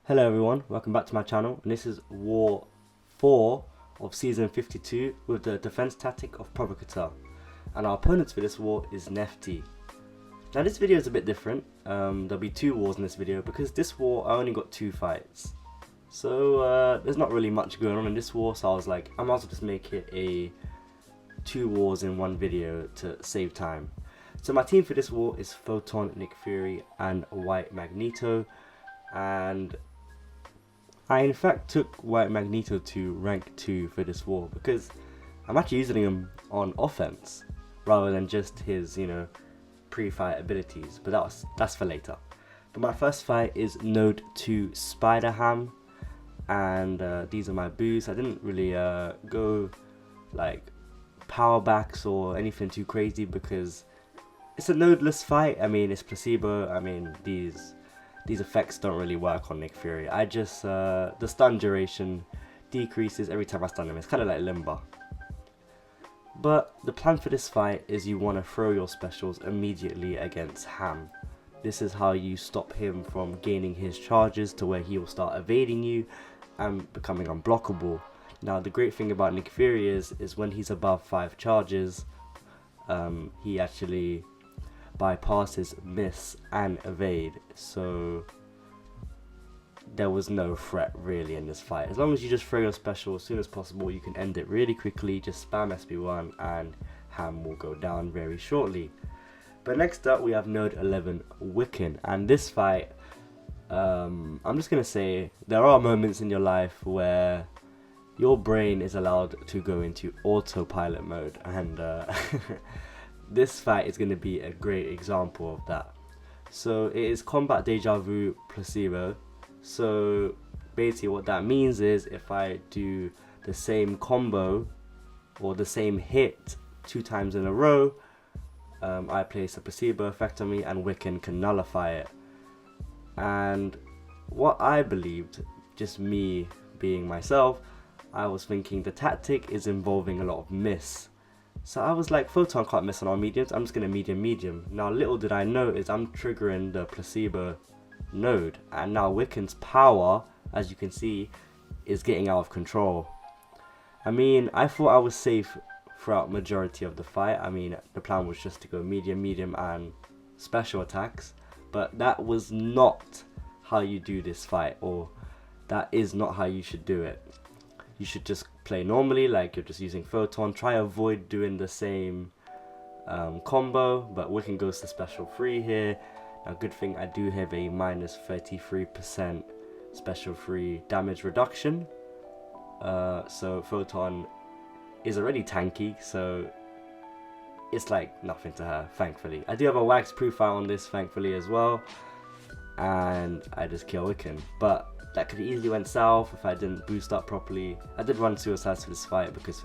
Hello everyone, welcome back to my channel, and this is War 4 of Season 52 with the defense tactic of Provocateur. And our opponent for this war is Nefti. Now this video is a bit different, there'll be two wars in this video because this war I only got 2 fights. So there's not really much going on in this war, so I was like, I might as well just make it a 2 wars in one video to save time. So my team for this war is Photon, Nick Fury and White Magneto, and I in fact took White Magneto to rank 2 for this war because I'm actually using him on offense rather than just his, pre-fight abilities, but that's for later. But my first fight is Node 2 Spider Ham, and these are my boosts. I didn't really go like power backs or anything too crazy because it's a nodeless fight. I mean, it's placebo. I mean, these effects don't really work on Nick Fury. I just the stun duration decreases every time I stun him. It's kind of like Limber. But the plan for this fight is you want to throw your specials immediately against Ham. This is how you stop him from gaining his charges to where he will start evading you and becoming unblockable. Now the great thing about Nick Fury is when he's above 5 charges, he actually bypasses miss and evade, so there was no threat really in this fight. As long as you just throw your special as soon as possible, you can end it really quickly. Just spam SB1 and Ham will go down very shortly. But next up we have N11 Wiccan, and this fight, I'm just gonna say there are moments in your life where your brain is allowed to go into autopilot mode, and this fight is going to be a great example of that. So it is combat deja vu placebo. So basically what that means is if I do the same combo or the same hit 2 times in a row, I place a placebo effect on me and Wiccan can nullify it. And what I believed, just me being myself, I was thinking the tactic is involving a lot of miss. So I was like, Photon can't miss on our mediums, I'm just going to medium. Now little did I know is I'm triggering the placebo node, and now Wiccan's power, as you can see, is getting out of control. I mean, I thought I was safe throughout majority of the fight. I mean, the plan was just to go medium and special attacks, but that was not how you do this fight, or that is not how you should do it. You should just play normally, like you're just using Photon. Try avoid doing the same combo, but Wiccan goes to special 3 here. Now good thing I do have a minus 33% special 3 damage reduction. So Photon is already tanky, so it's like nothing to her, thankfully. I do have a wax proof out on this, thankfully, as well. And I just kill Wiccan, but that could easily went south if I didn't boost up properly. I did run suicides for this fight because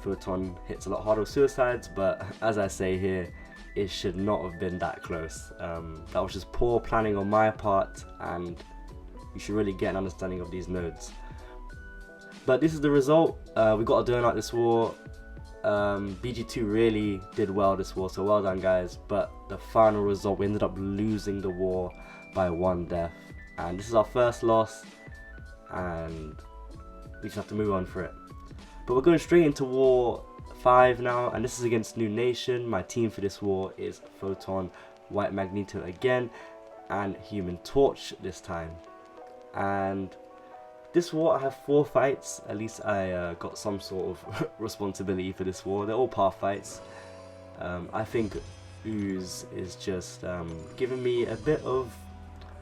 Photon hits a lot harder with suicides, but as I say here, it should not have been that close. That was just poor planning on my part, and you should really get an understanding of these nodes. But this is the result. We got a donut this war. BG2 really did well this war, so well done guys. But the final result, we ended up losing the war by 1 death. And this is our first loss, and we just have to move on for it. But we're going straight into War 5 now, and this is against New Nation. My team for this war is Photon, White Magneto again, and Human Torch this time. And this war I have 4 fights. At least I got some sort of responsibility for this war. They're all path fights. I think Ooze is just giving me a bit of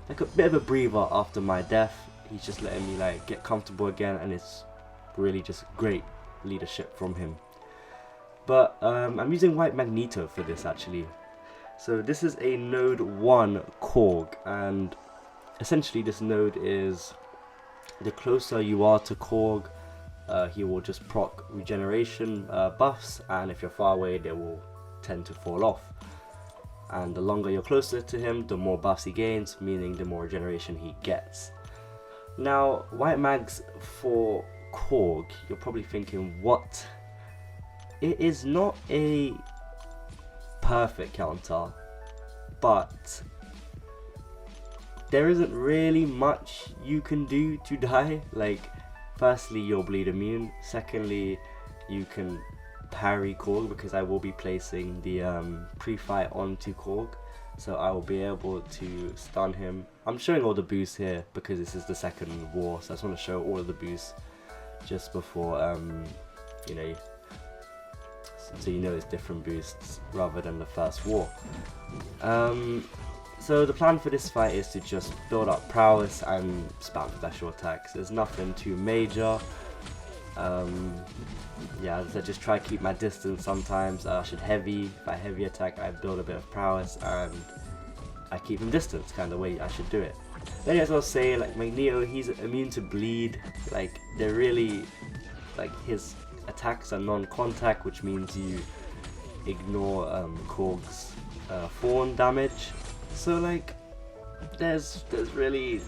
a breather after my death. He's just letting me like get comfortable again, and it's really just great leadership from him. But I'm using White Magneto for this actually. So this is a node 1 Korg, and essentially this node is the closer you are to Korg, he will just proc regeneration buffs, and if you're far away they will tend to fall off. And the longer you're closer to him, the more buffs he gains, meaning the more regeneration he gets. Now, White Mags for Korg, you're probably thinking, what? It is not a perfect counter, but there isn't really much you can do to die. Like, firstly, you're bleed immune. Secondly, you can parry Korg, because I will be placing the pre-fight onto Korg, so I will be able to stun him. I'm showing all the boosts here because this is the second war, so I just want to show all of the boosts just before you know, so you know it's different boosts rather than the first war. So the plan for this fight is to just build up prowess and spam special attacks. There's nothing too major. Yeah, as I said, just try to keep my distance sometimes. I should heavy. If I heavy attack, I build a bit of prowess and I keep him distance, kind of way I should do it. Then as I'll say, like Magneto, he's immune to bleed. Like, they're really, like, his attacks are non-contact, which means you ignore Korg's Photon damage. So like, there's really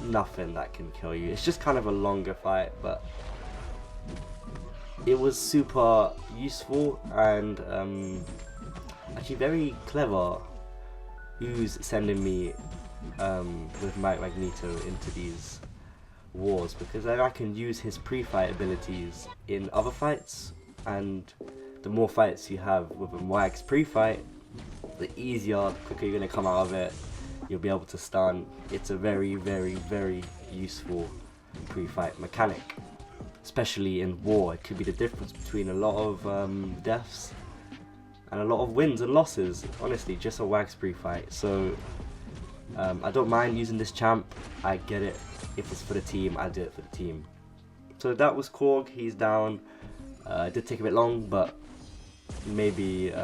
nothing that can kill you. It's just kind of a longer fight, but it was super useful and actually very clever who's sending me with Magneto into these wars, because I can use his pre-fight abilities in other fights, and the more fights you have with a Wag's pre-fight, the easier, the quicker you're going to come out of it. You'll be able to stun. It's a very, very, very useful pre-fight mechanic, especially in war. It could be the difference between a lot of deaths and a lot of wins and losses. Honestly, just a Wag's pre-fight. So I don't mind using this champ. I get it. If it's for the team, I do it for the team. So that was Korg. He's down. It did take a bit long, but maybe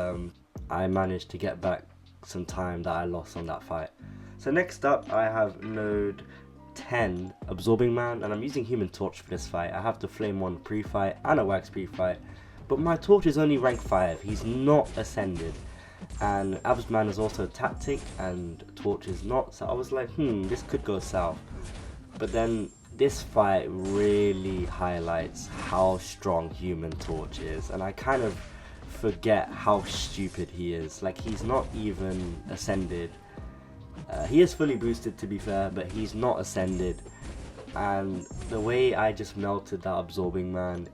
I managed to get back some time that I lost on that fight. So next up, I have node 10 Absorbing Man, and I'm using Human Torch for this fight. I have the Flame 1 pre-fight and a Wax pre-fight, but my Torch is only rank 5. He's not ascended, and Abs Man is also tactic and Torch is not, so I was like, this could go south. But then this fight really highlights how strong Human Torch is, and I kind of forget how stupid he is. Like, he's not even ascended. He is fully boosted, to be fair, but he's not ascended, and the way I just melted that Absorbing Man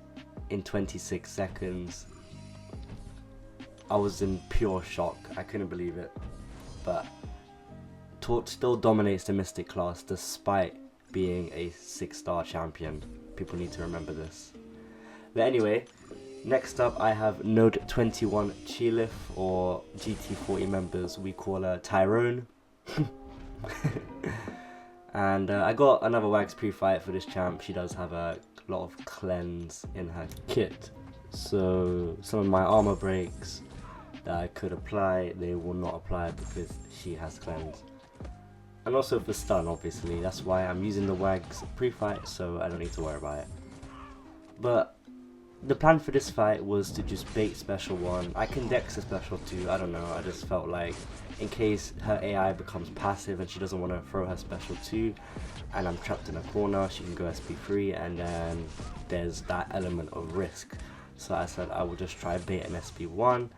in 26 seconds, I was in pure shock. I couldn't believe it. But Torch still dominates the Mystic class despite being a 6-star champion. People need to remember this. But anyway, next up I have node 21 Chee'lith, or GT40 members we call her Tyrone. And I got another Wags pre-fight for this champ. She does have a lot of cleanse in her kit, so some of my armor breaks that I could apply, they will not apply because she has cleanse. And also for stun, obviously, that's why I'm using the Wags pre-fight, so I don't need to worry about it. But the plan for this fight was to just bait special 1. I can dex a special 2, I don't know, I just felt like in case her AI becomes passive and she doesn't want to throw her special 2 and I'm trapped in a corner, she can go SP3, and then there's that element of risk. So I said I will just try bait an SP1,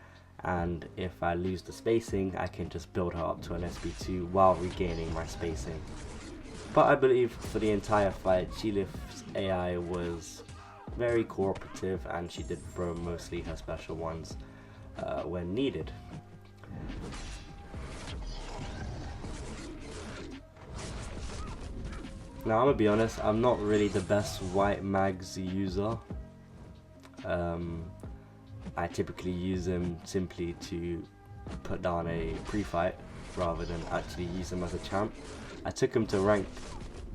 and if I lose the spacing, I can just build her up to an SP2 while regaining my spacing. But I believe for the entire fight, Chee'lith's AI was very cooperative and she did throw mostly her special ones when needed. Now I'm gonna be honest, I'm not really the best white mags user. I typically use them simply to put down a pre-fight rather than actually use them as a champ. I took him to rank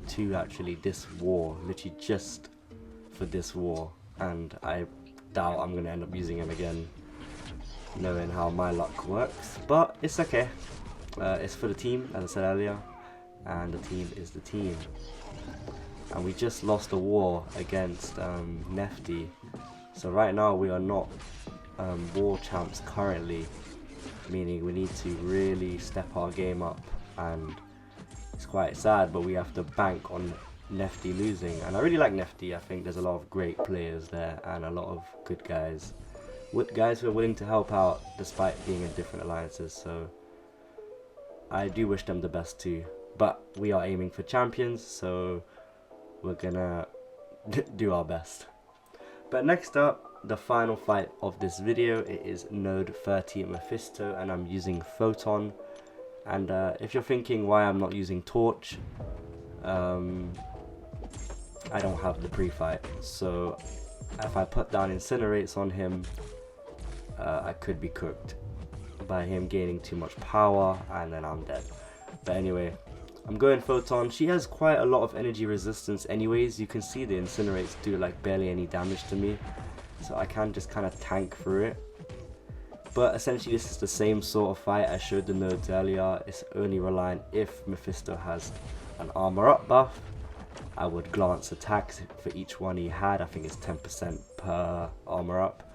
2 actually this war, literally just for this war, and I doubt I'm going to end up using him again, knowing how my luck works, but it's okay. It's for the team, as I said earlier, and the team is the team. And we just lost a war against Nefti, so right now we are not war champs currently, meaning we need to really step our game up, and it's quite sad, but we have to bank on Nefti losing. And I really like Nefti. I think there's a lot of great players there and a lot of good guys, guys who are willing to help out despite being in different alliances, so I do wish them the best too. but we are aiming for champions, so we're gonna do our best. But next up, the final fight of this video, it is N30 Mephisto, and I'm using Photon. And if you're thinking why I'm not using Torch, I don't have the pre-fight, so if I put down Incinerates on him, I could be cooked by him gaining too much power, and then I'm dead. But anyway, I'm going Photon. She has quite a lot of energy resistance anyways. You can see the Incinerates do like barely any damage to me, so I can just kind of tank through it. But essentially this is the same sort of fight I showed the nodes earlier. It's only reliant if Mephisto has an armor up buff. I would glance attacks for each one he had. I think it's 10% per armor up.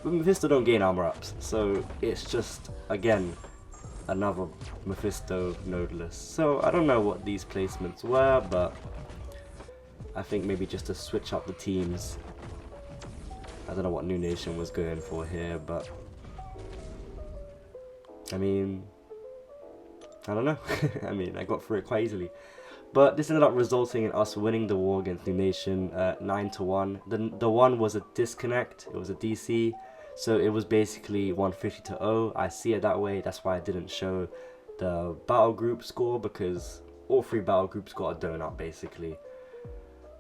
But Mephisto don't gain armor ups, so it's just, again, another Mephisto nodeless. So I don't know what these placements were, but I think maybe just to switch up the teams. I don't know what New Nation was going for here, but I mean, I don't know. I mean, I got through it quite easily. But this ended up resulting in us winning the war against New Nation 9-1. The one was a disconnect, it was a DC. So it was basically 150-0. I see it that way. That's why I didn't show the battle group score, because all 3 battle groups got a donut basically.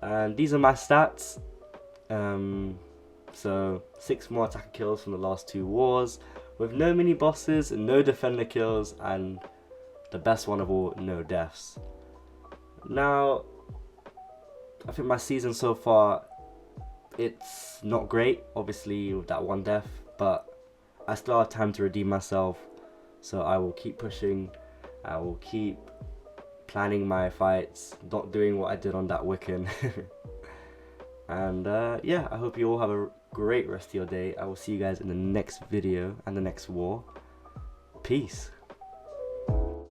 And these are my stats. So 6 more attacker kills from the last 2 wars, with no mini bosses, no defender kills, and the best one of all, no deaths. Now, I think my season so far, it's not great, obviously with that 1 death, but I still have time to redeem myself, so I will keep pushing. I will keep planning my fights, not doing what I did on that Wiccan. And yeah, I hope you all have a great rest of your day. I will see you guys in the next video and the next war. Peace.